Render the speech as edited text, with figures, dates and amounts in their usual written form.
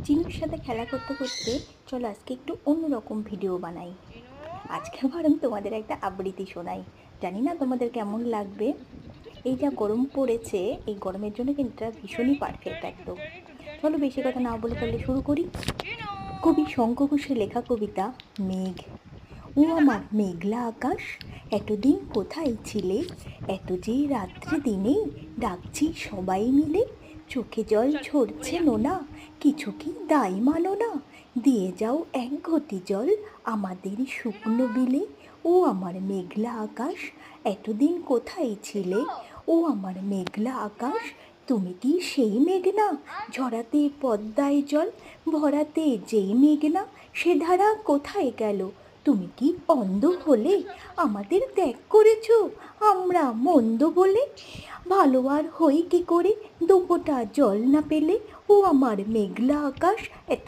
চিনুর সাথে খেলা করতে করতে চলো আজকে একটু অন্যরকম ভিডিও বানাই। আজকে বরং তোমাদের একটা আবৃত্তি শোনাই, জানি না তোমাদের কেমন লাগবে। এই যা গরম পড়েছে, এই গরমের জন্য কিন্তু এটা ভীষণই পারফেক্ট একদম। চলো বেশি কথা না বলে তাহলে শুরু করি। কবি শঙ্খ ঘোষের লেখা কবিতা মেঘ। ও আমার মেঘলা আকাশ, এতদিন কোথায় ছিলে? এত যে রাত্রে দিনে ডাকছি সবাই মিলে। চোখে জল ঝরছে নোনা, কিছু কি দায় মানো না? দিয়ে যাও এক ঘটি জল আমাদের শুকনো বিলে। ও আমার মেঘলা আকাশ, এতদিন কোথায় ছিলে? ও আমার মেঘলা আকাশ, তুমি কি সেই মেঘনা? ঝরাতে পদ্মায় জল ভরাতে যেই মেঘনা, সে ধারা কোথায় গেল? তুমি কি অন্ধ হলে? আমাদের ত্যাগ করেছ আমরা মন্দ বলে? ভালো আর হই কি করে দুপোটা জল না পেলে? ও আমার মেঘলা আকাশ, এত